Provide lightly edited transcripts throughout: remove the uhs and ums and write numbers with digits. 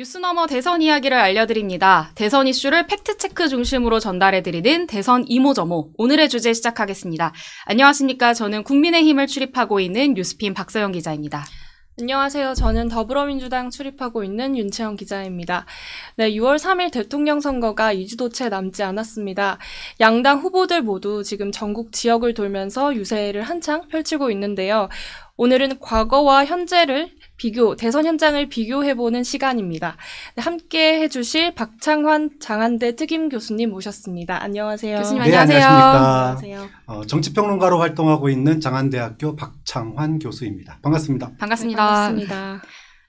뉴스너머 대선 이야기를 알려드립니다. 대선 이슈를 팩트체크 중심으로 전달해드리는 대선 이모저모. 오늘의 주제 시작하겠습니다. 안녕하십니까. 저는 국민의힘을 출입하고 있는 뉴스핀 박서영 기자입니다. 안녕하세요. 저는 더불어민주당 출입하고 있는 윤채영 기자입니다. 네, 6월 3일 대통령 선거가 2주도 채 남지 않았습니다. 양당 후보들 모두 지금 전국 지역을 돌면서 유세를 한창 펼치고 있는데요. 오늘은 과거와 현재를 대선 현장을 비교해보는 시간입니다. 네, 함께 해주실 박창환 장한대 특임 교수님 모셨습니다. 안녕하세요. 교수님 네, 안녕하세요. 안녕하세요. 정치평론가로 활동하고 있는 장한대학교 박창환 교수입니다. 반갑습니다. 반갑습니다. 네, 반갑습니다.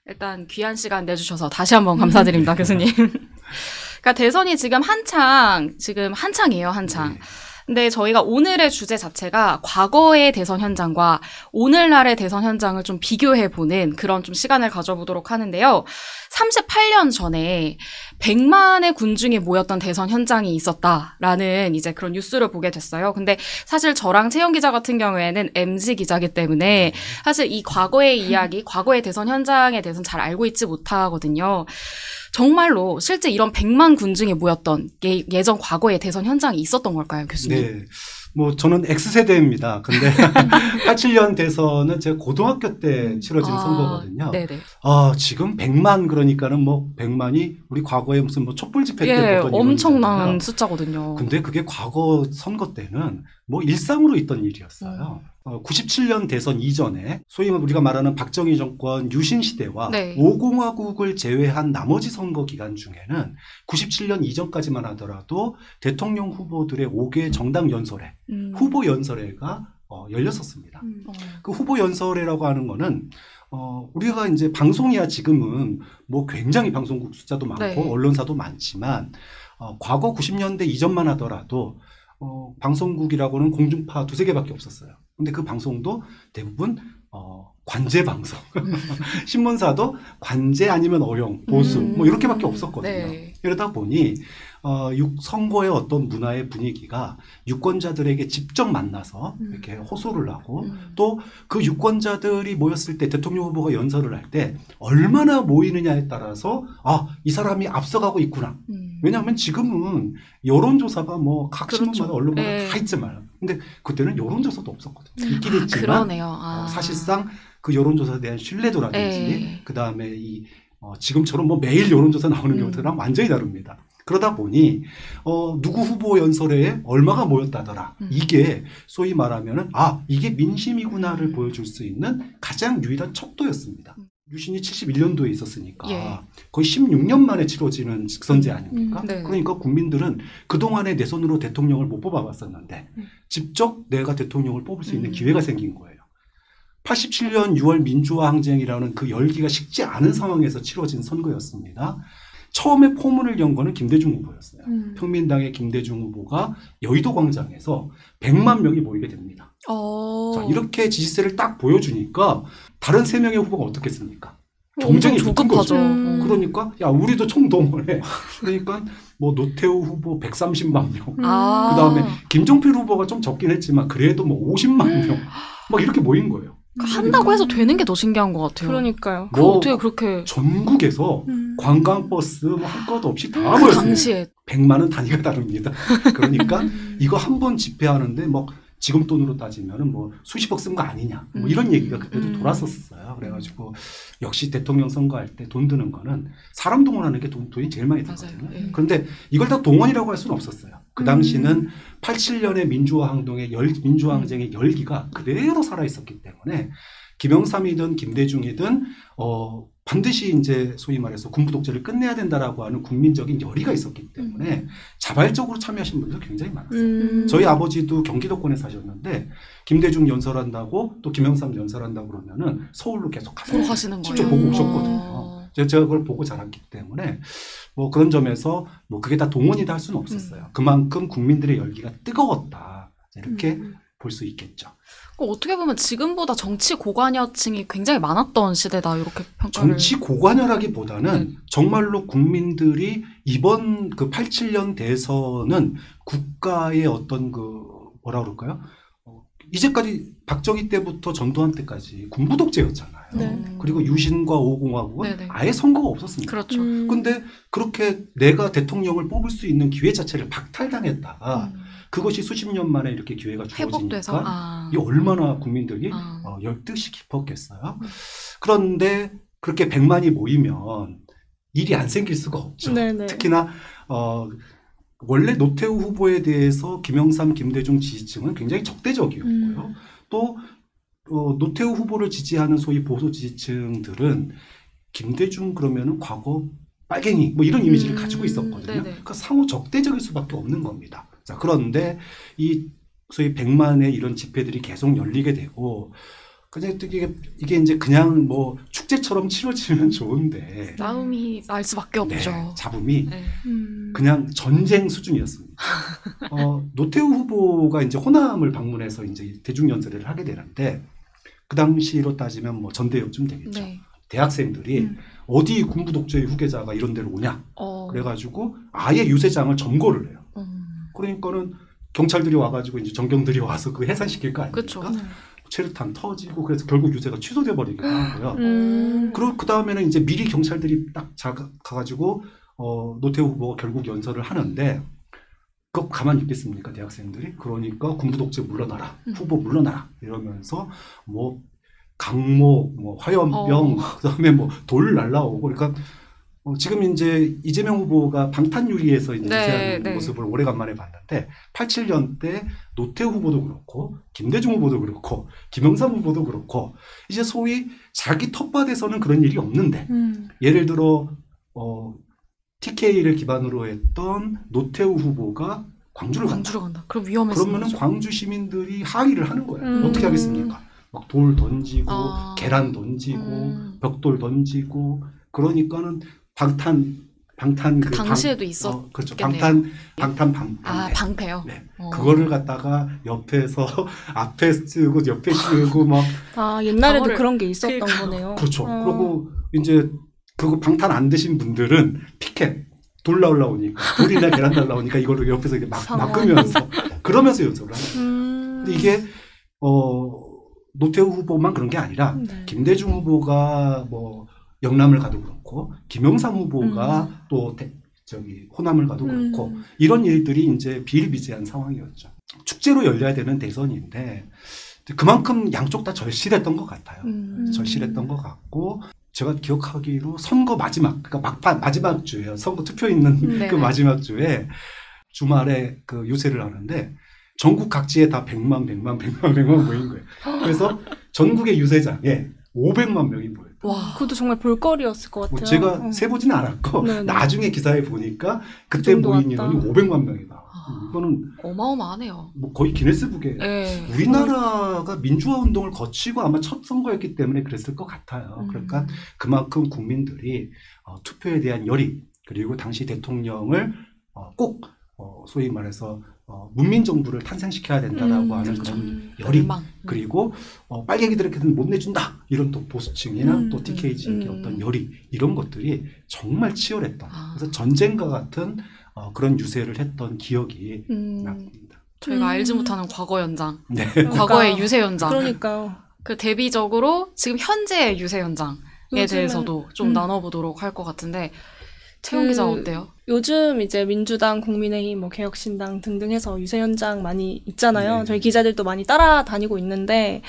일단 귀한 시간 내주셔서 다시 한번 감사드립니다, 교수님. 그러니까 대선이 지금 한창이에요, 한창. 네. 근데 저희가 오늘의 주제 자체가 과거의 대선 현장과 오늘날의 대선 현장을 좀 비교해보는 그런 좀 시간을 가져보도록 하는데요. 38년 전에 100만의 군중이 모였던 대선 현장이 있었다라는 이제 그런 뉴스를 보게 됐어요. 근데 사실 저랑 채영 기자 같은 경우에는 MZ 기자이기 때문에 사실 이 과거의 이야기, 과거의 대선 현장에 대해서는 잘 알고 있지 못하거든요. 정말로 실제 이런 100만 군중이 모였던 예전 과거의 대선 현장이 있었던 걸까요, 교수님? 네. 저는 X세대입니다. 근데 87년 대선은 제가 고등학교 때 치러진 선거거든요. 네네. 지금 100만 그러니까는 100만이 우리 과거에 무슨 촛불 집회 때 보던 엄청난 일이잖아요. 숫자거든요. 근데 그게 과거 선거 때는 일상으로 있던 일이었어요. 97년 대선 이전에 소위 우리가 말하는 박정희 정권 유신 시대와 네. 5공화국을 제외한 나머지 선거 기간 중에는 97년 이전까지만 하더라도 대통령 후보들의 5개 정당 연설회, 후보 연설회가 열렸었습니다. 그 후보 연설회라고 하는 거는 우리가 이제 방송이야 지금은 굉장히 방송국 숫자도 많고 네. 언론사도 많지만 과거 90년대 이전만 하더라도 방송국이라고는 공중파 두세 개밖에 없었어요. 근데 그 방송도 대부분 관제 방송. 신문사도 관제 아니면 어용, 보수 이렇게밖에 없었거든요. 네. 이러다 보니 선거의 어떤 문화의 분위기가 유권자들에게 직접 만나서 이렇게 호소를 하고 또 그 유권자들이 모였을 때 대통령 후보가 연설을 할 때 얼마나 모이느냐에 따라서 이 사람이 앞서가고 있구나. 왜냐하면 지금은 여론조사가 각 신문마다 언론마다 네. 다 있지만 근데 그때는 여론조사도 없었거든요. 있긴 했지만 그러네요. 사실상 그 여론조사에 대한 신뢰도라든지 네. 그다음에 지금처럼 매일 여론조사 나오는 경우들랑 완전히 다릅니다. 그러다 보니 누구 후보 연설회에 얼마가 모였다더라. 이게 소위 말하면은 이게 민심이구나를 보여줄 수 있는 가장 유일한 척도였습니다. 유신이 71년도에 있었으니까 예. 거의 16년 만에 치러지는 직선제 아닙니까? 네. 그러니까 국민들은 그동안에 내 손으로 대통령을 못 뽑아봤었는데 직접 내가 대통령을 뽑을 수 있는 기회가 생긴 거예요. 87년 6월 민주화 항쟁이라는 그 열기가 식지 않은 상황에서 치러진 선거였습니다. 처음에 포문을 연 거는 김대중 후보였어요. 평민당의 김대중 후보가 여의도 광장에서 100만 명이 모이게 됩니다. 자, 이렇게 지지세를 딱 보여주니까 다른 3명의 후보가 어떻겠습니까? 경쟁이 붙은 거죠. 그러니까 우리도 총동원해. 그러니까 노태우 후보 130만 명. 그다음에 김종필 후보가 좀 적긴 했지만 그래도 50만 명. 이렇게 모인 거예요. 한다고 해서 되는 게 더 신기한 것 같아요. 그러니까요. 어떻게 그렇게 전국에서 관광버스 할 것 없이 다 그 모였어요. 당시에 100만은 단위가 다릅니다. 그러니까 이거 한 번 집회하는데 지금 돈으로 따지면 수십억 쓴 거 아니냐 이런 얘기가 그때도 돌았었어요. 그래가지고 역시 대통령 선거할 때 돈 드는 거는 사람 동원하는 게 돈이 제일 많이 들거든요. 그런데 이걸 다 동원이라고 할 수는 없었어요. 그 당시는 87년의 민주화 항쟁의 열기가 그대로 살아있었기 때문에 김영삼이든 김대중이든 반드시 이제 소위 말해서 군부 독재를 끝내야 된다라고 하는 국민적인 열의가 있었기 때문에 자발적으로 참여하신 분들 굉장히 많았어요. 저희 아버지도 경기도권에 사셨는데 김대중 연설한다고 또 김영삼 연설한다고 그러면은 서울로 계속 가서 하시는 거예요. 직접 보고 오셨거든요. 제가 그걸 보고 자랐기 때문에 그런 점에서 그게 다 동원이다 할 수는 없었어요. 그만큼 국민들의 열기가 뜨거웠다 이렇게 볼 수 있겠죠. 어떻게 보면 지금보다 정치 고관여층이 굉장히 많았던 시대다 이렇게 평가를. 정치 고관여라기보다는 정말로 국민들이 이번 87년 대선은 국가의 어떤 뭐라 그럴까요? 이제까지 박정희 때부터 전두환 때까지 군부 독재였잖아요. 네. 그리고 유신과 5공화국은 네네. 아예 선거가 없었습니다. 그렇죠. 근데 그렇게 내가 대통령을 뽑을 수 있는 기회 자체를 박탈당했다가 그것이 수십 년 만에 이렇게 기회가 회복돼서 주어지니까 이 얼마나 국민들이 열뜻이 깊었겠어요. 그런데 그렇게 100만이 모이면 일이 안 생길 수가 없죠. 네네. 특히나 원래 노태우 후보에 대해서 김영삼, 김대중 지지층은 굉장히 적대적이었고요. 또 노태우 후보를 지지하는 소위 보수 지지층들은 김대중 그러면은 과거 빨갱이 뭐 이런 이미지를 가지고 있었거든요. 네네. 그러니까 상호 적대적일 수밖에 없는 겁니다. 자, 그런데 이 소위 100만의 이런 집회들이 계속 열리게 되고 그냥 이게 이제 그냥 뭐 축제처럼 치러지면 좋은데 싸움이 날 수밖에 없죠. 네, 잡음이 네. 그냥 전쟁 수준이었습니다. 노태우 후보가 이제 호남을 방문해서 이제 대중연설을 하게 되는데 그 당시로 따지면 뭐 전대협쯤 되겠죠. 네. 대학생들이 어디 군부 독재의 후계자가 이런 데로 오냐. 그래가지고 아예 유세장을 점거를 해요. 그러니까는 경찰들이 와가지고 이제 전경들이 와서 그 해산시킬 거 아닙니까? 그쵸. 체류탄 터지고 그래서 결국 유세가 취소돼 버리기도 하고요. 그리고 그 다음에는 이제 미리 경찰들이 딱 가가지고 노태우 후보가 결국 연설을 하는데 그거 가만히 있겠습니까 대학생들이? 그러니까 군부 독재 물러나라, 후보 물러나라 이러면서 뭐 강목, 뭐 화염병, 그다음에 뭐 돌 날라오고 그러니까. 지금 이제 이재명 후보가 방탄유리에서 이제 유세하는 모습을 오래간만에 봤는데 87년 때 노태우 후보도 그렇고 김대중 후보도 그렇고 김영삼 후보도 그렇고 이제 소위 자기 텃밭에서는 그런 일이 없는데 예를 들어 TK를 기반으로 했던 노태우 후보가 광주를 간다. 그럼 위험했어요. 그러면은 광주 시민들이 항의를 하는 거예요. 어떻게 하겠습니까? 막 돌 던지고 계란 던지고 벽돌 던지고 그러니까는 방탄 그 당시에도 있었. 그렇죠. 방패요. 네. 그거를 갖다가 옆에서 앞에 쓰고 옆에 씌우고 막. 옛날에도 그런 게 있었던 거네요. 그렇죠. 그리고 이제 그거 방탄 안 드신 분들은 피켓 돌 날라오니까 돌이나 계란 날라오니까 이거를 옆에서 이렇게 막으면서 그러면서 연습을 하는 거예요. 근데 이게 노태우 후보만 그런 게 아니라 김대중 후보가 뭐 영남을 가도 그렇고 김영삼 후보가 또 호남을 가도 그렇고 이런 일들이 이제 비일비재한 상황이었죠. 축제로 열려야 되는 대선인데 그만큼 양쪽 다 절실했던 것 같아요. 절실했던 것 같고 제가 기억하기로 선거 그러니까 막판 마지막 주에요. 선거 투표 있는 그 마지막 주에 주말에 그 유세를 하는데 전국 각지에 다 100만 모인 거예요. 그래서 전국의 유세장에 500만 명이 모였어요. 와, 그것도 정말 볼거리였을 것 같아요. 제가 세보지는 않았고 나중에 기사에 보니까 그때 모인 인원이 500만 명이다. 이거는 어마어마하네요. 뭐 거의 기네스북에 우리나라가 민주화 운동을 거치고 아마 첫 선거였기 때문에 그랬을 것 같아요. 그러니까 그만큼 국민들이 투표에 대한 열의 그리고 당시 대통령을 꼭 소위 말해서 문민정부를 탄생시켜야 된다라고 하는 그런 열의 그리고 빨갱이들에게는 못 내준다 이런 또 보수층이나 또 TK 지역의 어떤 열의 이런 것들이 정말 치열했던 그래서 전쟁과 같은 그런 유세를 했던 기억이 납니다. 저희가 알지 못하는 과거 연장, 네. 과거의 유세 연장. 그러니까요. 그 대비적으로 지금 현재의 유세 연장에 대해서도 좀 나눠보도록 할 것 같은데. 채용 기자 어때요? 요즘 이제 민주당, 국민의힘, 뭐 개혁신당 등등 해서 유세 현장 많이 있잖아요. 네. 저희 기자들도 많이 따라다니고 있는데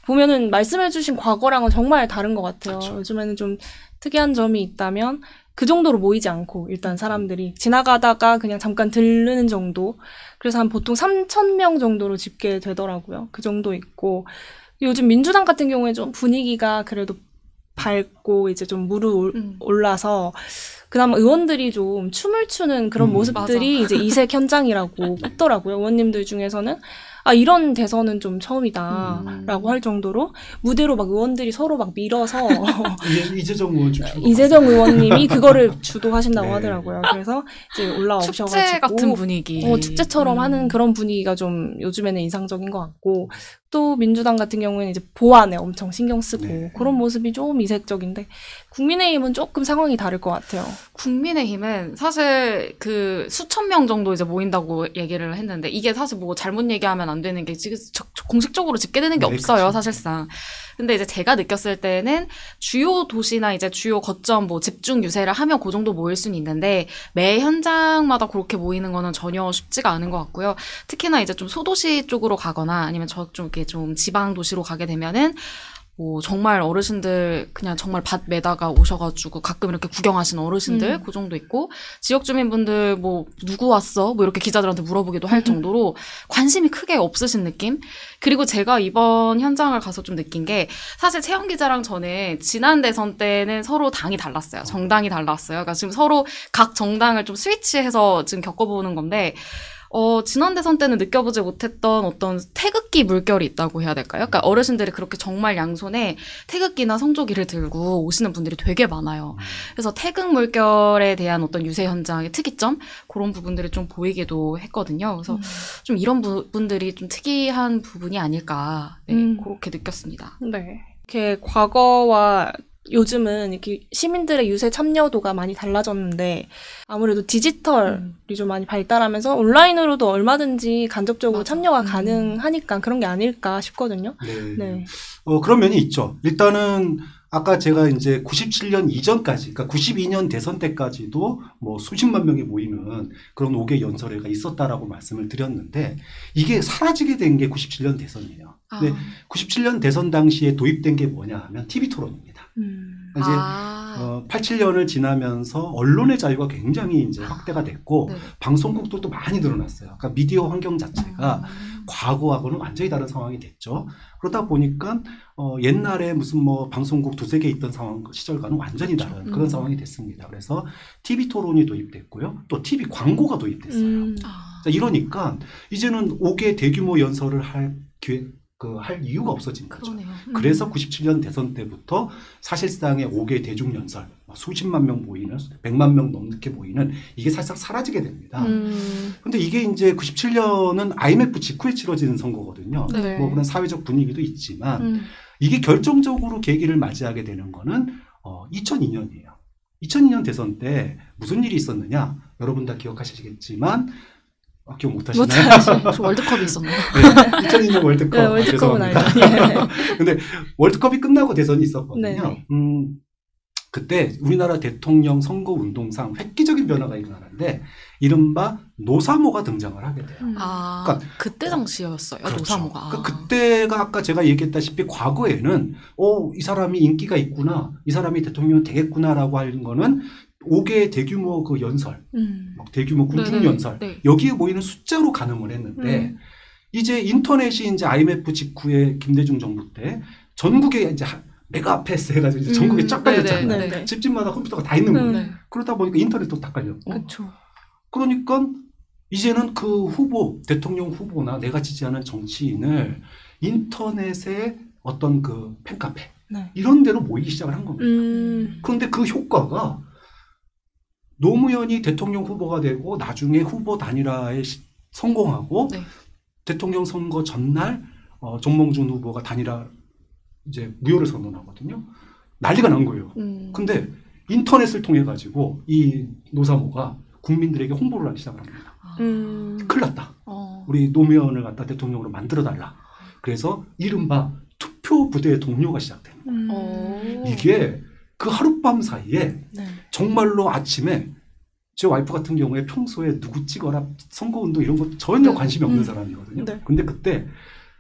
보면은 말씀해주신 과거랑은 정말 다른 것 같아요. 그렇죠. 요즘에는 좀 특이한 점이 있다면 그 정도로 모이지 않고 일단 사람들이 지나가다가 그냥 잠깐 들르는 정도. 그래서 한 보통 3,000명 정도로 집계되더라고요. 그 정도 있고 요즘 민주당 같은 경우에 좀 분위기가 그래도 밝고 이제 좀 올라서 그나마 의원들이 좀 춤을 추는 그런 모습들이 이제 이색 현장이라고 꼽더라고요. 의원님들 중에서는 이런 대선은 좀 처음이다라고 할 정도로 무대로 막 의원들이 서로 막 밀어서 이재정 의원 이재정 의원님이 그거를 주도하신다고 하더라고요. 그래서 이제 올라오셔가지고 축제 같은 분위기, 축제처럼 하는 그런 분위기가 좀 요즘에는 인상적인 것 같고 또 민주당 같은 경우에는 이제 보안에 엄청 신경 쓰고 그런 모습이 좀 이색적인데 국민의힘은 조금 상황이 다를 것 같아요. 국민의힘은 사실 그 수천 명 정도 이제 모인다고 얘기를 했는데 이게 사실 뭐 잘못 얘기하면 안 되는 게 지금 공식적으로 집계되는 게 없어요, 그렇죠. 사실상. 근데 이제 제가 느꼈을 때는 주요 도시나 이제 주요 거점 뭐 집중 유세를 하면 그 정도 모일 수는 있는데 매 현장마다 그렇게 모이는 거는 전혀 쉽지가 않은 것 같고요. 특히나 이제 좀 소도시 쪽으로 가거나 아니면 저쪽에 좀 지방 도시로 가게 되면은 뭐 정말 어르신들 그냥 정말 밭 매다가 오셔가지고 가끔 이렇게 구경하시는 어르신들 그 정도 있고 지역 주민분들 뭐 누구 왔어? 뭐 이렇게 기자들한테 물어보기도 할 정도로 관심이 크게 없으신 느낌? 그리고 제가 이번 현장을 가서 좀 느낀 게 사실 채영 기자랑 저는 지난 대선 때는 서로 당이 달랐어요. 정당이 달랐어요. 그러니까 지금 서로 각 정당을 좀 스위치해서 지금 겪어보는 건데 지난 대선 때는 느껴보지 못했던 어떤 태극기 물결이 있다고 해야 될까요? 그러니까 어르신들이 그렇게 정말 양손에 태극기나 성조기를 들고 오시는 분들이 되게 많아요. 그래서 태극 물결에 대한 어떤 유세 현장의 특이점? 그런 부분들이 좀 보이기도 했거든요. 그래서 좀 이런 부분들이 좀 특이한 부분이 아닐까, 네, 그렇게 느꼈습니다. 네. 이렇게 과거와 요즘은 이렇게 시민들의 유세 참여도가 많이 달라졌는데 아무래도 디지털이 좀 많이 발달하면서 온라인으로도 얼마든지 간접적으로 참여가 가능하니까 그런 게 아닐까 싶거든요. 네. 네. 그런 면이 있죠. 일단은 아까 제가 이제 97년 이전까지, 그러니까 92년 대선 때까지도 뭐 수십만 명이 모이는 그런 5개 연설회가 있었다라고 말씀을 드렸는데 이게 사라지게 된 게 97년 대선이에요. 근데 97년 대선 당시에 도입된 게 뭐냐 하면 TV 토론입니다. 이제 87년을 지나면서 언론의 자유가 굉장히 이제 확대가 됐고 네. 방송국들도 많이 늘어났어요. 그러니까 미디어 환경 자체가 과거하고는 완전히 다른 상황이 됐죠. 그러다 보니까 옛날에 무슨 뭐 방송국 두세 개 있던 상황 시절과는 완전히 다른 그런 상황이 됐습니다. 그래서 TV 토론이 도입됐고요. 또 TV 광고가 도입됐어요. 자, 이러니까 이제는 5개 대규모 연설을 할 이유가 없어진 거죠. 그러네요. 그래서 97년 대선 때부터 사실상의 5개 대중연설, 수십만 명 모이는, 100만 명 넘게 모이는 이게 사실상 사라지게 됩니다. 근데 이게 이제 97년은 IMF 직후에 치러진 선거거든요. 네. 뭐 그런 사회적 분위기도 있지만 이게 결정적으로 계기를 맞이하게 되는 거는 2002년이에요. 2002년 대선 때 무슨 일이 있었느냐? 여러분 다 기억하시겠지만 기억 못하시나요? 저 월드컵이 있었나요? 네, 2002년 월드컵. 네, 월드컵은 알죠. 근데 월드컵이 끝나고 대선이 있었거든요. 네. 그때 우리나라 대통령 선거 운동상 획기적인 변화가 일어나는데 이른바 노사모가 등장을 하게 돼요. 그러니까 그때 당시였어요. 그렇죠. 노사모가. 그러니까 그때가 아까 제가 얘기했다시피 과거에는 이 사람이 인기가 있구나, 이 사람이 대통령 되겠구나라고 하는 거는 5개 대규모 그 연설, 막 대규모 군중 연설, 여기에 모이는 숫자로 가늠을 했는데 이제 인터넷이 이제 IMF 직후에 김대중 정부 때 전국에 이제 메가 패스 해가지고 이제 전국에 쫙 깔렸잖아요. 집집마다 컴퓨터가 다 있는 거예요. 그러다 보니까 인터넷도 다 깔렸고. 그렇죠. 그러니까 이제는 그 후보, 대통령 후보나 내가 지지하는 정치인을 인터넷의 어떤 그 팬카페 이런 데로 모이기 시작을 한 겁니다. 그런데 그 효과가 노무현이 대통령 후보가 되고 나중에 후보 단일화에 성공하고 대통령 선거 전날 정몽준 후보가 단일화 이제 무효를 선언하거든요. 난리가 난 거예요. 근데 인터넷을 통해 가지고 이 노사모가 국민들에게 홍보를 하기 시작을 합니다. 큰일 났다. 우리 노무현을 갖다 대통령으로 만들어 달라. 그래서 이른바 투표 부대 동료가 시작됩니다. 이게 그 하룻밤 사이에 정말로 아침에 제 와이프 같은 경우에 평소에 누구 찍어라 선거운동 이런 거 전혀 관심이 없는 사람이거든요. 근데 그때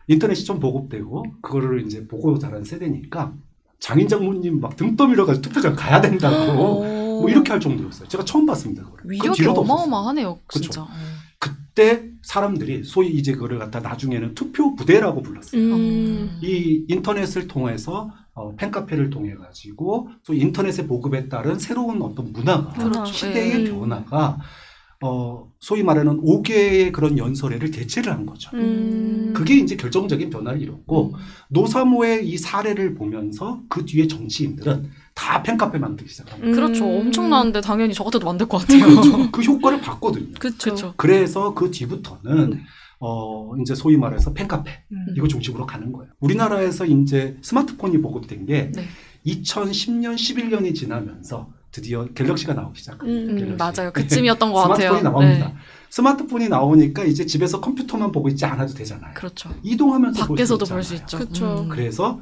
인터넷이 좀 보급되고 그거를 이제 보고 자란 세대니까 장인 장모님 막 등 떠밀어가지고 투표장 가야 된다고 뭐 이렇게 할 정도였어요. 제가 처음 봤습니다. 그걸. 위력이 어마어마하네요. 진짜. 그렇죠. 그때 사람들이 소위 이제 그걸 갖다 나중에는 투표 부대라고 불렀어요. 이 인터넷을 통해서 팬카페를 통해 가지고 소위 인터넷의 보급에 따른 새로운 어떤 문화가 시대의 변화가 소위 말하는 5개의 그런 연설회를 대체를 한 거죠. 그게 이제 결정적인 변화를 이뤘고 노사모의 이 사례를 보면서 그 뒤에 정치인들은 다 팬카페 만들기 시작합니다. 그렇죠. 엄청나는데 당연히 저 같아도 만들 것 같아요. 그 효과를 봤거든요. 그렇죠. 그래서 그 뒤부터는 이제 소위 말해서 팬카페 이거 중심으로 가는 거예요. 우리나라에서 이제 스마트폰이 보급된 게 2010년, 11년이 지나면서 드디어 갤럭시가 나오기 시작합니다. 맞아요. 그쯤이었던 것 같아요. 스마트폰이 나옵니다. 스마트폰이 나오니까 이제 집에서 컴퓨터만 보고 있지 않아도 되잖아요. 그렇죠. 이동하면서 밖에서도 볼 볼 수 수 있죠. 그쵸. 그래서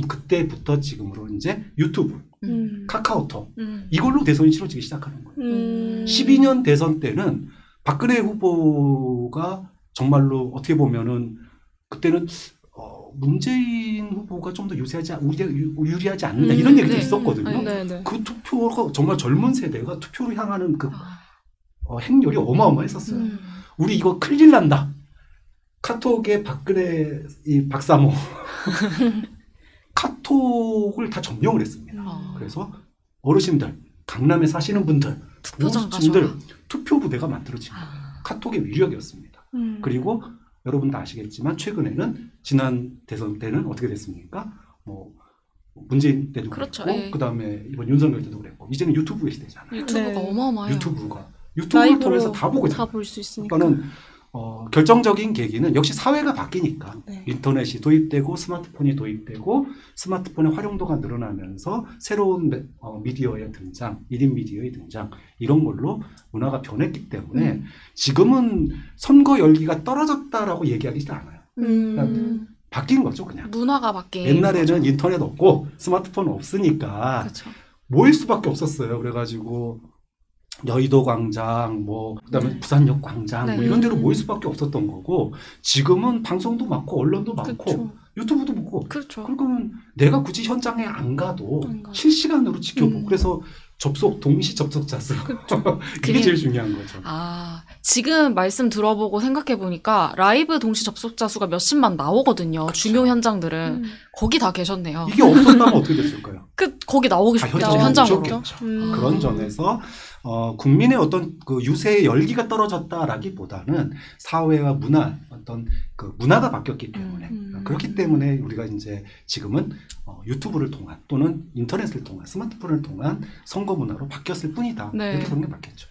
그때부터 지금으로 이제 유튜브, 카카오톡 음. 이걸로 대선이 치러지기 시작하는 거예요. 12년 대선 때는 박근혜 후보가 정말로 어떻게 보면은 그때는 문재인 후보가 좀 더 유리하지 않는다 이런 얘기도 네. 있었거든요. 네네. 그 투표가 정말 젊은 세대가 투표를 향하는 그 행렬이 어마어마했었어요. 우리 이거 큰일 난다. 카톡에 박근혜 이 박사모 카톡을 다 점령을 했습니다. 그래서 어르신들, 강남에 사시는 분들, 투표장 모습진들 가셔라. 투표 부대가 만들어진 거예요. 카톡의 위력이었습니다. 그리고 여러분 다 아시겠지만 최근에는 지난 대선 때는 어떻게 됐습니까? 뭐 문재인 때도 그렇죠. 그랬고 예. 그다음에 이번 윤석열 때도 그랬고 이제는 유튜브의 시대잖아요. 유튜브가 네. 어마어마해요. 유튜브를 라이브로 통해서 다 보고 다 있잖아요. 볼 수 있으니까. 그러니까는 결정적인 계기는 역시 사회가 바뀌니까 네. 인터넷이 도입되고 스마트폰이 도입되고 스마트폰의 활용도가 늘어나면서 새로운 미디어의 등장, 1인 미디어의 등장 이런 걸로 문화가 변했기 때문에 지금은 선거 열기가 떨어졌다라고 얘기하기도 않아요. 바뀐 거죠 그냥. 문화가 바뀐 옛날에는 거죠. 인터넷 없고 스마트폰 없으니까 그렇죠. 모일 수밖에 없었어요. 그래가지고 여의도 광장, 뭐 그다음에 네. 부산역 광장 네. 뭐 이런 데로 모일 수밖에 없었던 거고 지금은 방송도 많고 언론도 많고 그쵸. 유튜브도 많고 그렇죠. 그러면 내가 굳이 현장에 안 가도 안 가도. 실시간으로 지켜보고 음. 그래서 동시 접속자 수 이게 그게- 제일 중요한 거죠. 지금 말씀 들어보고 생각해보니까 라이브 동시 접속자 수가 몇십만 나오거든요. 그쵸. 중요 현장들은. 거기 다 계셨네요. 이게 없었다면 어떻게 됐을까요? 거기 나오기 다 쉽죠. 현장에 현장으로. 오셨겠죠. 음. 그런 점에서 국민의 어떤 그 유세의 열기가 떨어졌다라기보다는 사회와 문화 어떤 그 문화가 바뀌었기 때문에 그렇기 때문에 우리가 이제 지금은 유튜브를 통한 또는 인터넷을 통한 스마트폰을 통한 선거 문화로 바뀌었을 뿐이다. 네. 이렇게 보는 게 맞겠죠.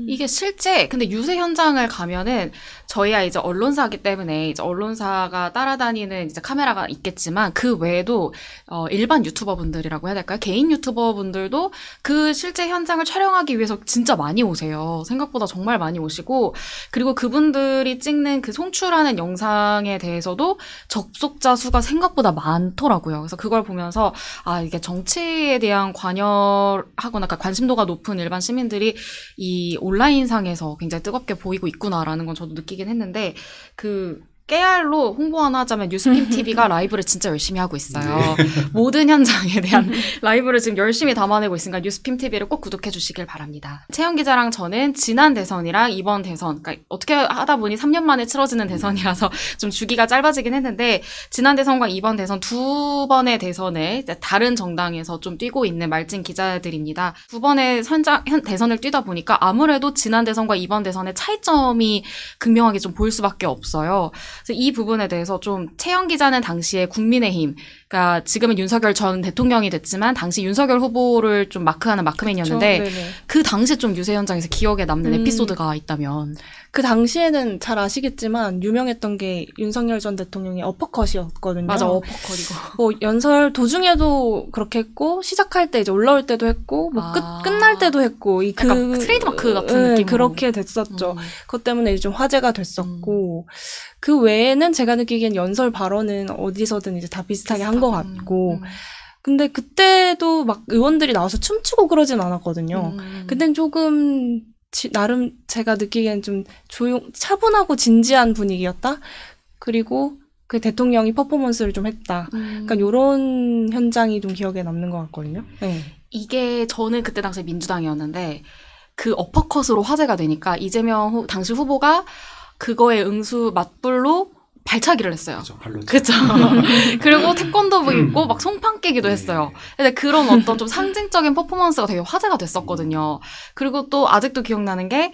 이게 실제 근데 유세 현장을 가면은 저희야 이제 언론사기 때문에 이제 언론사가 따라다니는 이제 카메라가 있겠지만 그 외에도 일반 유튜버분들이라고 해야 될까요? 개인 유튜버분들도 그 실제 현장을 촬영하기 위해서 진짜 많이 오세요. 생각보다 정말 많이 오시고 그리고 그분들이 찍는 그 송출하는 영상에 대해서도 접속자 수가 생각보다 많더라고요. 그래서 그걸 보면서 이게 정치에 대한 관여하거나 그러니까 관심도가 높은 일반 시민들이 이 온라인상에서 굉장히 뜨겁게 보이고 있구나라는 건 저도 느끼긴 했는데 그 깨알로 홍보 하나 하자면 뉴스빔 TV가 라이브를 진짜 열심히 하고 있어요. 모든 현장에 대한 라이브를 지금 열심히 담아내고 있으니까 뉴스빔 TV를 꼭 구독해 주시길 바랍니다. 채영 기자랑 저는 지난 대선이랑 이번 대선, 그러니까 어떻게 하다 보니 3년 만에 치러지는 대선이라서 좀 주기가 짧아지긴 했는데 지난 대선과 이번 대선 두 번의 대선을 이제 다른 정당에서 좀 뛰고 있는 말진 기자들입니다. 두 번의 대선을 뛰다 보니까 아무래도 지난 대선과 이번 대선의 차이점이 극명하게 좀 보일 수밖에 없어요. 그래서 이 부분에 대해서 좀 채영 기자는 당시에 국민의힘, 그러니까 지금은 윤석열 전 대통령이 됐지만 당시 윤석열 후보를 좀 마크하는 마크맨이었는데 그쵸, 네네. 그 당시 좀 유세 현장에서 기억에 남는 에피소드가 있다면 그 당시에는 잘 아시겠지만 유명했던 게 윤석열 전 대통령의 어퍼컷이었거든요. 맞아 어퍼컷이고 뭐 연설 도중에도 그렇게 했고 시작할 때 이제 올라올 때도 했고 뭐 끝날 때도 했고 약간 트레이드마크 같은 느낌으로. 그렇게 됐었죠. 그것 때문에 좀 화제가 됐었고 그 외에는 제가 느끼기엔 연설 발언은 어디서든 이제 다 비슷하게 한 것 같고 근데 그때도 막 의원들이 나와서 춤추고 그러진 않았거든요. 근데 조금 나름 제가 느끼기엔 좀 차분하고 진지한 분위기였다. 그리고 그 대통령이 퍼포먼스를 좀 했다. 그러니까 이런 현장이 좀 기억에 남는 것 같거든요. 네. 이게 저는 그때 당시 민주당이었는데 그 어퍼컷으로 화제가 되니까 이재명 당시 후보가 그거에 맞불로 발차기를 했어요. 그렇죠. 발로. 그렇죠. 그리고 태권도복 입고 막 송판 깨기도 네. 했어요. 근데 그런 어떤 좀 상징적인 퍼포먼스가 되게 화제가 됐었거든요. 그리고 또 아직도 기억나는 게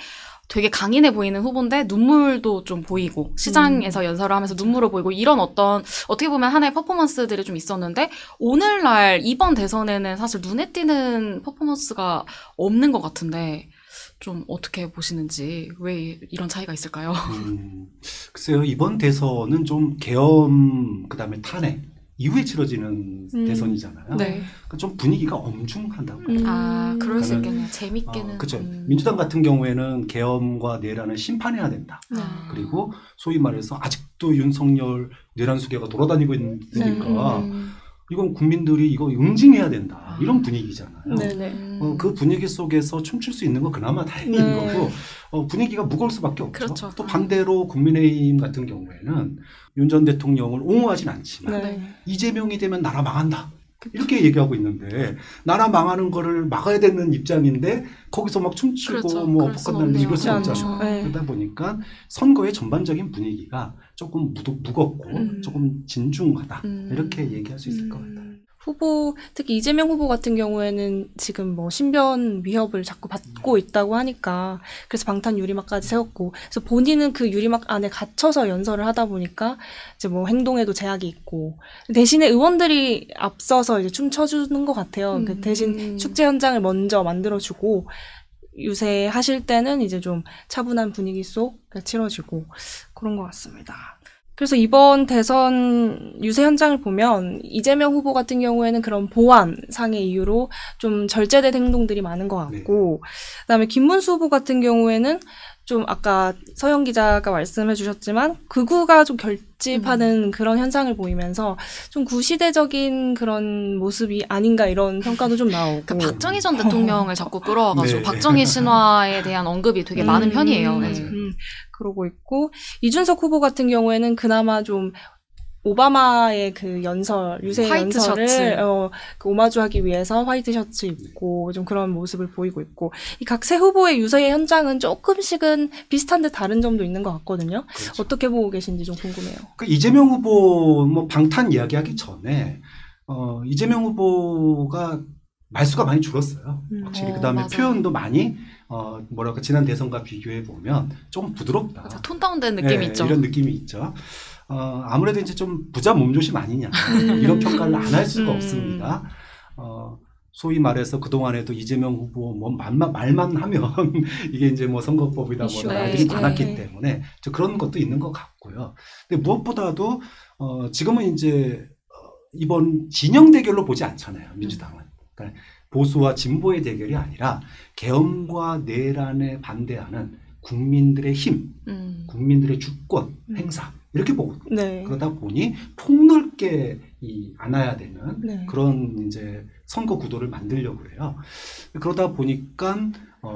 되게 강인해 보이는 후보인데 눈물도 좀 보이고 시장에서 연설을 하면서 눈물을 보이고 이런 어떻게 보면 하나의 퍼포먼스들이 좀 있었는데 오늘날 이번 대선에는 사실 눈에 띄는 퍼포먼스가 없는 것 같은데 좀 어떻게 보시는지 왜 이런 차이가 있을까요? 글쎄요 이번 대선은 좀 계엄 그다음에 탄핵 이후에 치러지는 대선이잖아요. 네. 그러니까 좀 분위기가 엄중하다고. 아, 그럴 수 그러니까는, 있겠네요. 재밌게는. 그렇죠. 민주당 같은 경우에는 계엄과 내란을 심판해야 된다. 네. 그리고 소위 말해서 아직도 윤석열 내란 수계가 돌아다니고 있으니까 이건 국민들이 이거 응징해야 된다. 이런 분위기잖아요. 네네. 그 분위기 속에서 춤출 수 있는 건 그나마 다행인 네. 거고 분위기가 무거울 수밖에 없죠. 그렇죠. 또 반대로 국민의힘 같은 경우에는 윤 전 대통령을 옹호하진 않지만 네. 이재명이 되면 나라 망한다. 이렇게 얘기하고 있는데 나라 망하는 거를 막아야 되는 입장인데 거기서 막 춤추고 그렇죠. 뭐 그럴 수는 벚꽃 날리고 이럴 수 없네요. 없잖아요. 네. 그러다 보니까 선거의 전반적인 분위기가 조금 무겁고 조금 진중하다. 이렇게 얘기할 수 있을 것 같아요. 후보, 특히 이재명 후보 같은 경우에는 지금 뭐 신변 위협을 자꾸 받고 있다고 하니까 그래서 방탄 유리막까지 세웠고 그래서 본인은 그 유리막 안에 갇혀서 연설을 하다 보니까 이제 뭐 행동에도 제약이 있고 대신에 의원들이 앞서서 이제 춤춰주는 것 같아요. 그 대신 축제 현장을 먼저 만들어주고 유세하실 때는 이제 좀 차분한 분위기 속 치러지고 그런 것 같습니다. 그래서 이번 대선 유세 현장을 보면 이재명 후보 같은 경우에는 그런 보안상의 이유로 좀 절제된 행동들이 많은 것 같고 그다음에 김문수 후보 같은 경우에는 좀 아까 서영 기자가 말씀해 주셨지만 극우가 좀 결집하는 그런 현상을 보이면서 좀 구시대적인 그런 모습이 아닌가 이런 평가도 좀 나오고 그러니까 박정희 전 대통령을 자꾸 끌어와가지고 네. 박정희 신화에 대한 언급이 되게 많은 편이에요. 네. 그러고 있고 이준석 후보 같은 경우에는 그나마 좀 오바마의 그 연설, 유세 화이트 연설을 셔츠. 그 오마주하기 위해서 화이트 셔츠 입고 좀 그런 모습을 보이고 있고 이 각 세 후보의 유세 현장은 조금씩은 비슷한 듯 다른 점도 있는 것 같거든요. 그렇죠. 어떻게 보고 계신지 좀 궁금해요. 그 이재명 후보 뭐 방탄 이야기하기 전에 이재명 후보가 말수가 많이 줄었어요. 확실히 그다음에 맞아요. 표현도 많이 뭐랄까 지난 대선과 비교해 보면 좀 부드럽다. 맞아, 톤 다운된 느낌이 네, 있죠. 이런 느낌이 있죠. 아무래도 이제 좀 부자 몸조심 아니냐 이런 평가를 안 할 수가 없습니다. 소위 말해서 그 동안에도 이재명 후보 뭐 말만 하면 이게 이제 뭐 선거법이다 뭐 말들이 많았기 때문에 그런 것도 있는 것 같고요. 근데 무엇보다도 지금은 이제 이번 진영 대결로 보지 않잖아요. 민주당은. 그러니까 보수와 진보의 대결이 아니라 계엄과 내란에 반대하는 국민들의 힘, 국민들의 주권 행사 이렇게 보거든요. 네. 그러다 보니 폭넓게 안아야 되는 네. 그런 이제 선거 구도를 만들려고 해요. 그러다 보니까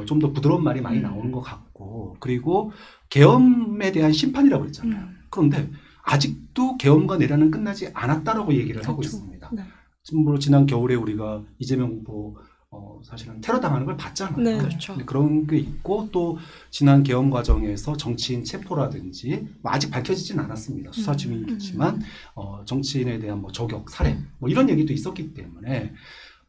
좀 더 부드러운 말이 많이 나오는 것 같고 그리고 계엄에 대한 심판이라고 했잖아요. 그런데 아직도 계엄과 내란은 끝나지 않았다라고 얘기를 하고 있습니다. 네. 지난 겨울에 우리가 이재명 후보 사실은 테러 당하는 걸 봤잖아요. 네. 그렇죠. 그런 게 있고 또 지난 계엄 과정에서 정치인 체포라든지 뭐 아직 밝혀지진 않았습니다. 수사 중이겠지만 정치인에 대한 뭐 저격, 살해 뭐 이런 얘기도 있었기 때문에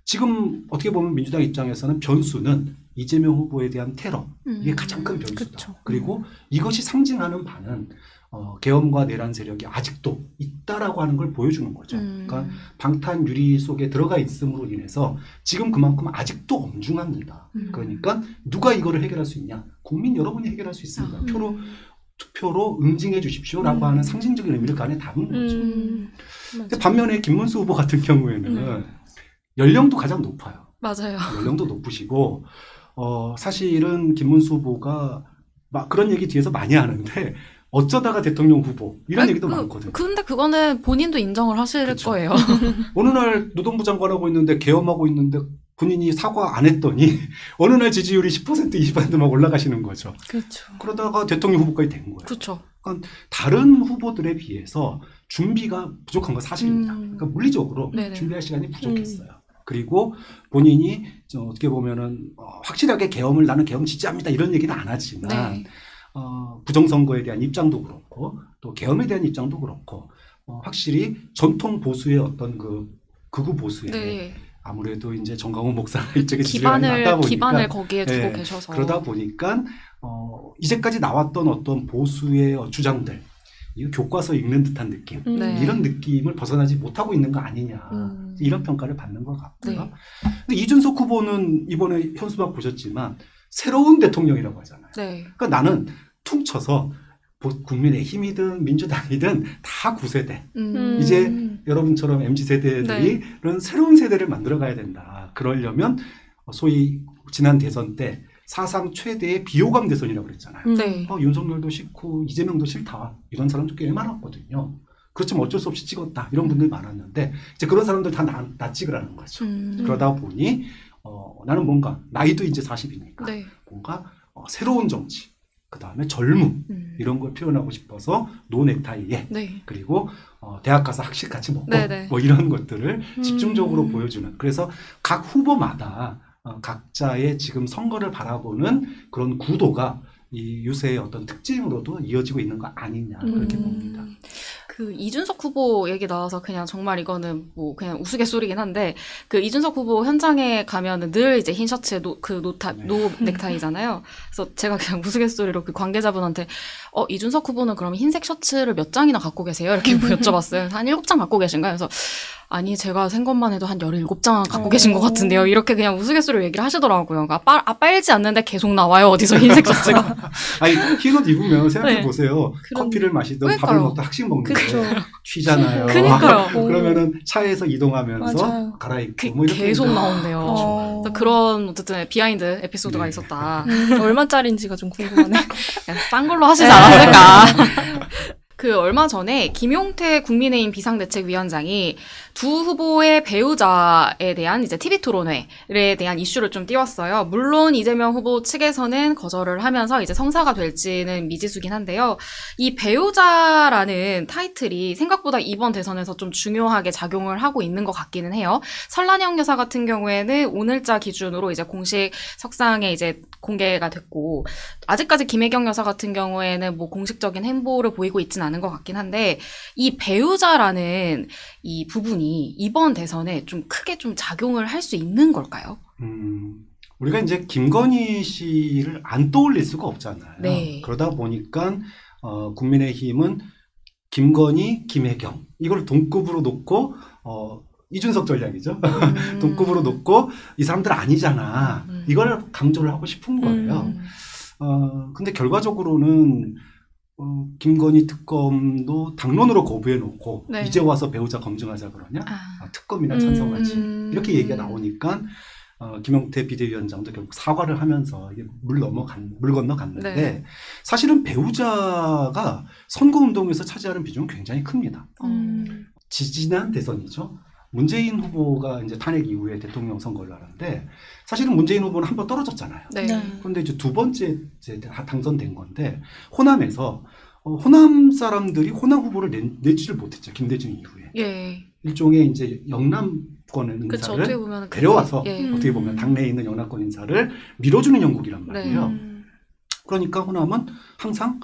지금 어떻게 보면 민주당 입장에서는 변수는 이재명 후보에 대한 테러 이게 가장 큰 변수다. 그쵸. 그리고 이것이 상징하는 바는 계엄과 내란 세력이 아직도 있다라고 하는 걸 보여주는 거죠. 그러니까 방탄 유리 속에 들어가 있음으로 인해서 지금 그만큼 아직도 엄중합니다. 그러니까 누가 이거를 해결할 수 있냐? 국민 여러분이 해결할 수 있습니다. 투표로 응징해 주십시오라고 하는 상징적인 의미를 그 안에 담은 거죠. 근데 반면에 김문수 후보 같은 경우에는 연령도 가장 높아요. 맞아요. 연령도 높으시고 사실은 김문수 후보가 막 그런 얘기 뒤에서 많이 하는데 어쩌다가 대통령 후보 이런 얘기도 많거든요. 근데 그거는 본인도 인정을 하실 그쵸. 거예요. 어느 날 노동부 장관하고 있는데 계엄하고 있는데 본인이 사과 안 했더니 어느 날 지지율이 10% 20% 막 올라가시는 거죠. 그렇죠. 그러다가 대통령 후보까지 된 거예요. 그렇죠. 그러니까 다른 후보들에 비해서 준비가 부족한 건 사실입니다. 그러니까 물리적으로 네네. 준비할 시간이 부족했어요. 그리고 본인이 어떻게 보면은 확실하게 나는 계엄 지지합니다 이런 얘기는 안 하지만 네. 부정선거에 대한 입장도 그렇고 또 계엄에 대한 입장도 그렇고 확실히 전통 보수의 어떤 그 극우 보수의 네. 아무래도 이제 정강훈 목사 이쪽에 지지가 많다 보니까 기반을 거기에 두고 네, 계셔서 그러다 보니까 이제까지 나왔던 어떤 보수의 주장들 이거 교과서 읽는 듯한 느낌 네. 이런 느낌을 벗어나지 못하고 있는 거 아니냐 이런 평가를 받는 것 같고요. 네. 근데 이준석 후보는 이번에 현수막 보셨지만 새로운 대통령이라고 하잖아요. 네. 그러니까 나는 퉁쳐서 국민의힘이든 민주당이든 다 9세대. 음. 이제 여러분처럼 MZ세대들이 이런 새로운 세대를 만들어가야 된다. 그러려면 소위 지난 대선 때 사상 최대의 비호감 대선이라고 그랬잖아요. 네. 윤석열도 싫고 이재명도 싫다. 이런 사람도 꽤 많았거든요. 그렇지만 어쩔 수 없이 찍었다. 이런 분들이 많았는데 이제 그런 사람들 다 나 찍으라는 거죠. 그러다 보니 나는 뭔가 나이도 이제 40이니까 네. 뭔가 새로운 정치, 그 다음에 젊음 이런 걸 표현하고 싶어서 노 넥타이에 네. 그리고 대학 가서 학식 같이 먹고 네네. 뭐 이런 것들을 집중적으로 보여주는. 그래서 각 후보마다 각자의 지금 선거를 바라보는 그런 구도가 이 유세의 어떤 특징으로도 이어지고 있는 거 아니냐 그렇게 봅니다. 그 이준석 후보 얘기 나와서 그냥 정말 이거는 뭐 그냥 우스갯소리긴 한데 그 이준석 후보 현장에 가면은 늘 이제 흰 셔츠에 노 넥타이잖아요. 그래서 제가 그냥 우스갯소리로 그 관계자분한테 이준석 후보는 그럼 흰색 셔츠를 몇 장이나 갖고 계세요? 이렇게 여쭤봤어요. 한 7장 갖고 계신가요? 그래서 아니 제가 센 것만 해도 한 17장 갖고 계신 것 같은데요. 이렇게 그냥 우스갯소리로 얘기를 하시더라고요. 빨지 않는데 계속 나와요. 어디서 흰색 셔츠가. 아니 흰 옷 입으면 생각해 보세요. 커피를 마시든 그러니까요. 밥을 먹든 학식 먹는 게 튀잖아요. 그러니까요. 그러면은 차에서 이동하면서 맞아요. 갈아입고 뭐 이렇게 계속 나온대요. 그렇죠. 그런 어쨌든 비하인드 에피소드가 네. 있었다. 얼마짜리인지가 좀 궁금하네. 싼 걸로 하시지 않았을까. 그 얼마 전에 김용태 국민의힘 비상대책위원장이 두 후보의 배우자에 대한 이제 TV 토론회에 대한 이슈를 좀 띄웠어요. 물론 이재명 후보 측에서는 거절을 하면서 이제 성사가 될지는 미지수긴 한데요. 이 배우자라는 타이틀이 생각보다 이번 대선에서 좀 중요하게 작용을 하고 있는 것 같기는 해요. 설란영 여사 같은 경우에는 오늘자 기준으로 이제 공식 석상에 이제 공개가 됐고, 아직까지 김혜경 여사 같은 경우에는 뭐 공식적인 행보를 보이고 있진 않은 것 같긴 한데, 이 배우자라는 이 부분이 이번 대선에 좀 크게 좀 작용을 할 수 있는 걸까요? 우리가 이제 김건희 씨를 안 떠올릴 수가 없잖아요. 네. 그러다 보니까 국민의힘은 김건희, 김혜경 이걸 동급으로 놓고 이준석 전략이죠. 동급으로 놓고 이 사람들 아니잖아. 이걸 강조를 하고 싶은 거예요. 근데 결과적으로는 김건희 특검도 당론으로 거부해놓고 네. 이제 와서 배우자 검증하자 그러냐? 특검이나 찬성하지. 이렇게 얘기가 나오니까 김용태 비대위원장도 결국 사과를 하면서 이게 물 건너갔는데 네. 사실은 배우자가 선거운동에서 차지하는 비중은 굉장히 큽니다. 지지난 대선이죠. 문재인 후보가 이제 탄핵 이후에 대통령 선거를 하는데 사실은 문재인 후보는 한 번 떨어졌잖아요. 네. 그런데 이제 두 번째 이제 당선된 건데 호남에서 호남 사람들이 호남 후보를 내지를 못했죠. 김대중 이후에. 예. 일종의 이제 영남권 그쵸, 인사를 어떻게 보면 데려와서 예. 어떻게 보면 당내에 있는 영남권 인사를 밀어주는 형국이란 말이에요. 그러니까 호남은 항상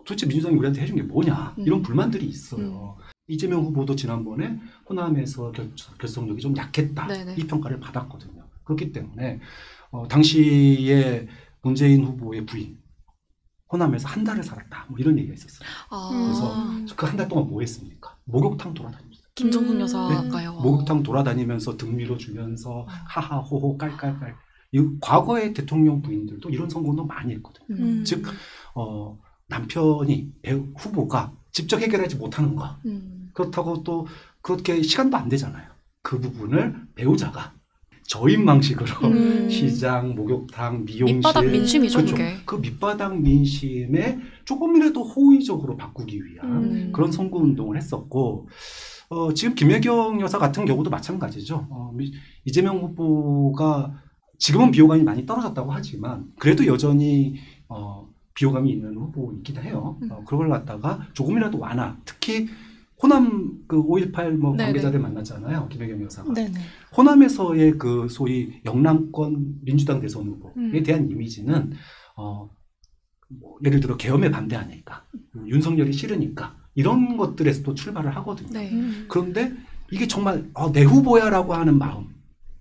도대체 민주당이 우리한테 해준 게 뭐냐 이런 불만들이 있어요. 이재명 후보도 지난번에 호남에서 결속력이 좀 약했다. 네네. 이 평가를 받았거든요. 그렇기 때문에 당시에 문재인 후보의 부인 호남에서 한 달을 살았다. 뭐 이런 얘기가 있었어요. 그래서 그 한 달 동안 뭐 했습니까? 목욕탕 돌아다녔어요. 김정숙 여사가요. 목욕탕 돌아다니면서 등 밀어주면서 하하호호 깔깔깔. 이 과거의 대통령 부인들도 이런 선거운동 많이 했거든요. 즉 남편이 후보가 직접 해결하지 못하는 거. 그렇다고 또 그렇게 시간도 안 되잖아요. 그 부분을 배우자가 저인망식으로 시장, 목욕탕, 미용실 밑바닥 민심이죠, 그렇죠. 그게. 그 밑바닥 민심에 조금이라도 호의적으로 바꾸기 위한 그런 선거운동을 했었고 지금 김혜경 여사 같은 경우도 마찬가지죠. 이재명 후보가 지금은 비호감이 많이 떨어졌다고 하지만 그래도 여전히 비호감이 있는 후보이기도 해요. 그걸 갖다가 조금이라도 완화, 특히 호남 그 5.18 뭐 관계자들 만났잖아요. 김혜경 여사가. 네네. 호남에서의 그 소위 영남권 민주당 대선 후보에 대한 이미지는 뭐 예를 들어 계엄에 반대하니까 윤석열이 싫으니까 이런 것들에서 또 출발을 하거든요. 네. 그런데 이게 정말 내 후보야라고 하는 마음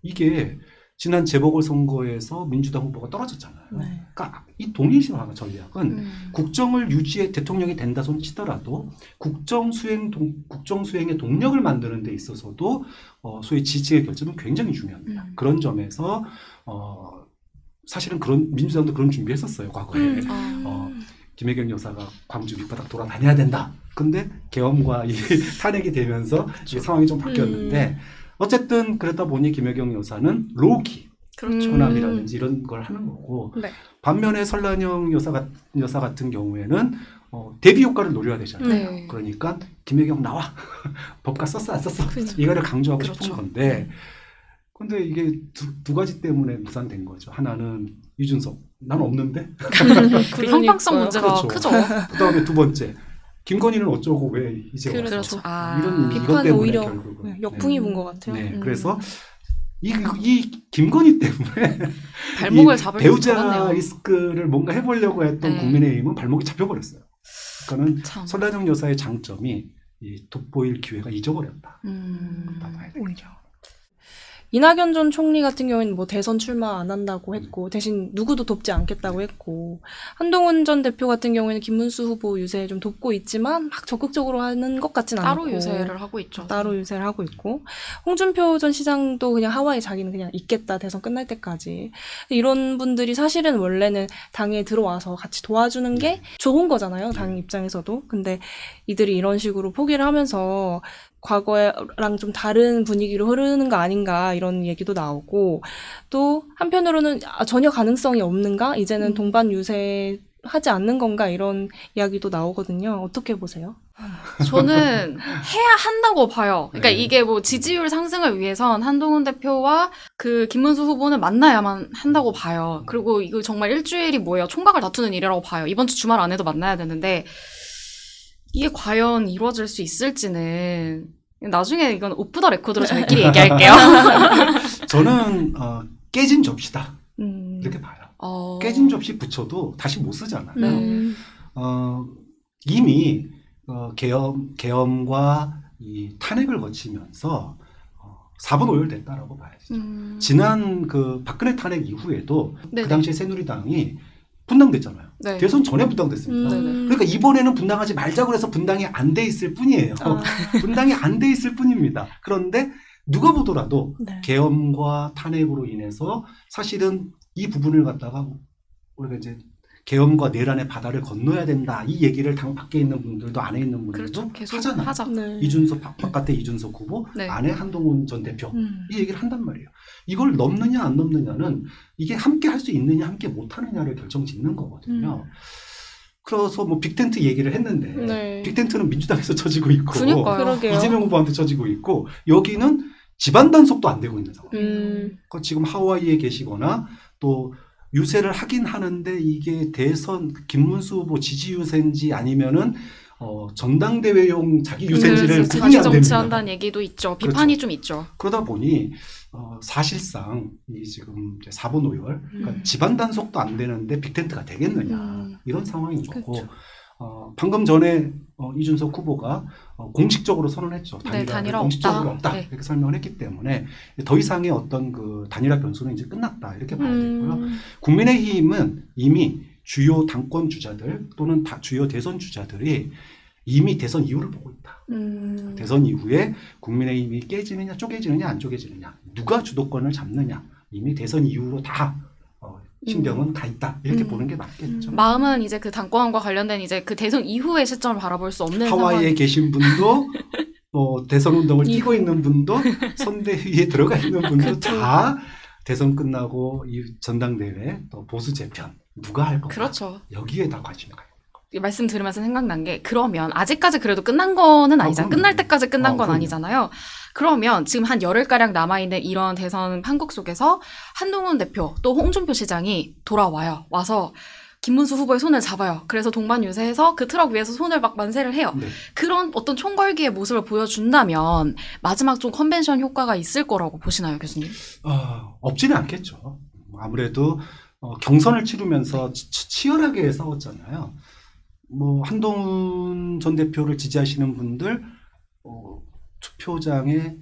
이게 지난 재보궐선거에서 민주당 후보가 떨어졌잖아요. 네. 그러니까 이 동일시화 전략은 국정을 유지해 대통령이 된다 손 치더라도 국정 수행의 동력을 만드는 데 있어서도 소위 지지의 결정은 굉장히 중요합니다. 그런 점에서 사실은 민주당도 그런 준비했었어요 과거에. 김혜경 여사가 광주 밑바닥 돌아다녀야 된다. 근데 계엄과 이 탄핵이 되면서 이 상황이 좀 바뀌었는데 어쨌든 그러다 보니 김혜경 여사는 로우키, 그렇죠. 호남이라든지 이런 걸 하는 거고 네. 반면에 설란영 여사 같은 경우에는 대비 효과를 노려야 되잖아요. 네. 그러니까 김혜경 나와. 법과 썼어 안 썼어. 그렇죠. 이거를 강조하고 그렇죠. 싶은 건데 근데 이게 두 가지 때문에 무산된 거죠. 하나는 이준석. 난 없는데. 그 형평성 문제가 그렇죠. 크죠. 그다음에 두 번째. 김건희는 어쩌고 왜 이제 그렇죠. 와서. 아, 이런 이것 비판 때문에 오히려 결국은. 역풍이 분 것 같아요. 네. 음. 그래서 이 김건희 때문에 발목을 이 잡을 배우자 잡았네요. 리스크를 뭔가 해보려고 했던 네. 국민의힘은 발목이 잡혀버렸어요. 그러니까는 참. 설란영 여사의 장점이 돋보일 기회가 잊어버렸다. 오히려. 이낙연 전 총리 같은 경우에는 뭐 대선 출마 안 한다고 했고 대신 누구도 돕지 않겠다고 했고 한동훈 전 대표 같은 경우에는 김문수 후보 유세 좀 돕고 있지만 막 적극적으로 하는 것 같진 않고 따로 유세를 하고 있죠. 따로 유세를 하고 있고 홍준표 전 시장도 그냥 하와이 자기는 그냥 있겠다 대선 끝날 때까지 이런 분들이 사실은 원래는 당에 들어와서 같이 도와주는 게 좋은 거잖아요 당 입장에서도 근데 이들이 이런 식으로 포기를 하면서 과거랑 좀 다른 분위기로 흐르는 거 아닌가 이런 얘기도 나오고 또 한편으로는 전혀 가능성이 없는가 이제는 동반 유세하지 않는 건가 이런 이야기도 나오거든요. 어떻게 보세요? 저는 해야 한다고 봐요. 그러니까 네. 이게 뭐 지지율 상승을 위해선 한동훈 대표와 그 김문수 후보는 만나야만 한다고 봐요. 그리고 이거 정말 일주일이 뭐예요? 총각을 다투는 일이라고 봐요. 이번 주 주말 안에도 만나야 되는데 이게 과연 이루어질 수 있을지는 나중에 이건 오프더 레코드로 저희끼리 얘기할게요. 저는 깨진 접시다 이렇게 봐요. 깨진 접시 붙여도 다시 못 쓰잖아요. 네. 이미 계엄과 이 탄핵을 거치면서 4분 5열 됐다라고 봐야죠. 지난 그 박근혜 탄핵 이후에도 네네. 그 당시에 새누리당이 분당됐잖아요. 네. 대선 전에 분당됐습니다. 그러니까 이번에는 분당하지 말자고 해서 분당이 안 돼 있을 뿐이에요. 분당이 안 돼 있을 뿐입니다. 그런데 누가 보더라도 네. 계엄과 탄핵으로 인해서 사실은 이 부분을 갖다가 우리가 이제 계엄과 내란의 바다를 건너야 된다. 이 얘기를 당 밖에 있는 분들도 안에 있는 분들도 그렇죠. 계속 하잖아요. 하자. 네. 이준석 바깥에 이준석 후보, 네. 안에 한동훈 전 대표 이 얘기를 한단 말이에요. 이걸 넘느냐 안 넘느냐는 이게 함께 할 수 있느냐 함께 못 하느냐를 결정짓는 거거든요. 그래서 뭐 빅텐트 얘기를 했는데 네. 빅텐트는 민주당에서 쳐지고 있고 그러니까요. 그러게요. 이재명 후보한테 쳐지고 있고 여기는 집안 단속도 안 되고 있는 상황. 그 지금 하와이에 계시거나 또 유세를 하긴 하는데 이게 대선 김문수 후보 지지 유세인지 아니면은 전당대회용 자기 유세인지를 구분이 안 자기 됩니다. 정치한다는 얘기도 있죠. 비판이 그렇죠. 좀 있죠. 그러다 보니 사실상 이 지금 이제 4분 5열 그러니까 집안 단속도 안 되는데 빅텐트가 되겠느냐 이런 상황인 거고 그렇죠. 방금 전에 이준석 후보가 공식적으로 선언했죠. 네, 단일화 공식적으로 없다. 없다. 네. 이렇게 설명을 했기 때문에 더 이상의 어떤 그 단일화 변수는 이제 끝났다 이렇게 봐야 되고요. 국민의힘은 이미 주요 당권 주자들 또는 주요 대선 주자들이 이미 대선 이후를 보고 있다. 대선 이후에 국민의힘이 깨지느냐 쪼개지느냐 안 쪼개지느냐 누가 주도권을 잡느냐 이미 대선 이후로 다 신경은 가 있다 이렇게 보는 게 맞겠죠. 마음은 이제 그 당권과 관련된 이제 그 대선 이후의 시점을 바라볼 수 없는 하와이에 상황. 계신 분도 대선 운동을 뛰고 있는 분도 선대위에 들어가 있는 분도 다 대선 끝나고 이 전당대회 또 보수 재편 누가 할 건가 그렇죠. 여기에 다 관심이 가요. 말씀 들으면서 생각난 게 그러면 아직까지 그래도 끝난 거는 아니잖아요. 끝날 때까지 끝난 건 그럼요. 아니잖아요. 그러면 지금 한 열흘가량 남아있는 이런 대선 판국 속에서 한동훈 대표 또 홍준표 시장이 돌아와요. 와서 김문수 후보의 손을 잡아요. 그래서 동반 유세해서 그 트럭 위에서 손을 막 만세를 해요. 네. 그런 어떤 총궐기의 모습을 보여준다면 마지막 좀 컨벤션 효과가 있을 거라고 보시나요, 교수님? 없지는 않겠죠. 아무래도 경선을 치르면서 치열하게 싸웠잖아요. 뭐 한동훈 전 대표를 지지하시는 분들 투표장에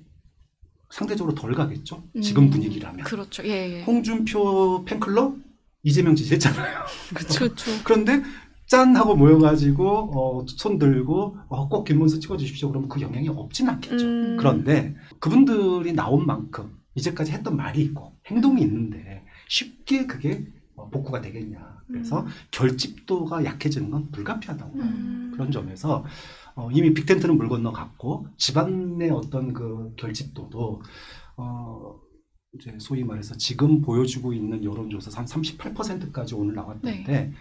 상대적으로 덜 가겠죠. 지금 분위기라면. 그렇죠. 예. 홍준표 팬클럽 이재명 지지했잖아요. 그렇죠. 그런데 짠 하고 모여가지고 손 들고 꼭 김문수 찍어주십시오. 그러면 그 영향이 없진 않겠죠. 그런데 그분들이 나온 만큼 이제까지 했던 말이 있고 행동이 있는데 쉽게 그게 복구가 되겠냐. 그래서 결집도가 약해지는 건 불가피하다고 그런 점에서 이미 빅텐트는 물 건너갔고 집안의 어떤 그 결집도도 이제 소위 말해서 지금 보여주고 있는 여론조사 한 38%까지 오늘 나왔는데 네.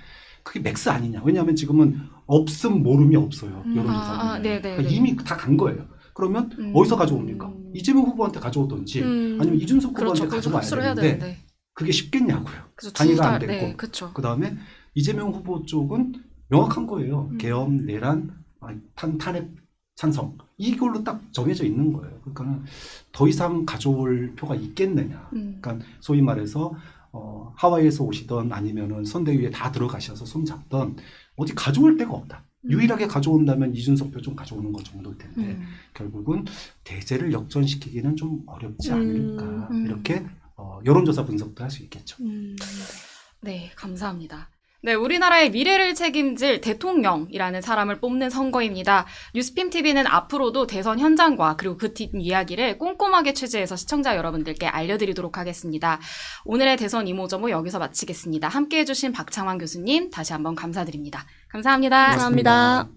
그게 맥스 아니냐. 왜냐하면 지금은 없음 모름이 없어요. 여론조사는. 그러니까 이미 다 간 거예요. 그러면 어디서 가져옵니까? 이재명 후보한테 가져오든지 아니면 이준석 후보한테 그렇죠. 가져와야 되는데 그게 쉽겠냐고요. 단위가 안 됐고. 그다음에 이재명 후보 쪽은 명확한 거예요. 계엄, 내란, 탄핵 찬성. 이걸로 딱 정해져 있는 거예요. 그러니까 더 이상 가져올 표가 있겠느냐. 그러니까 소위 말해서 하와이에서 오시던 아니면은 선대위에 다 들어가셔서 손잡던 어디 가져올 데가 없다. 유일하게 가져온다면 이준석 표 좀 가져오는 것 정도일 텐데 결국은 대세를 역전시키기는 좀 어렵지 않을까. 이렇게 여론조사 분석도 할 수 있겠죠. 네, 감사합니다. 네, 우리나라의 미래를 책임질 대통령이라는 사람을 뽑는 선거입니다. 뉴스핌 TV는 앞으로도 대선 현장과 그리고 그 뒷 이야기를 꼼꼼하게 취재해서 시청자 여러분들께 알려드리도록 하겠습니다. 오늘의 대선 이모저모 여기서 마치겠습니다. 함께해 주신 박창환 교수님 다시 한번 감사드립니다. 감사합니다. 감사합니다.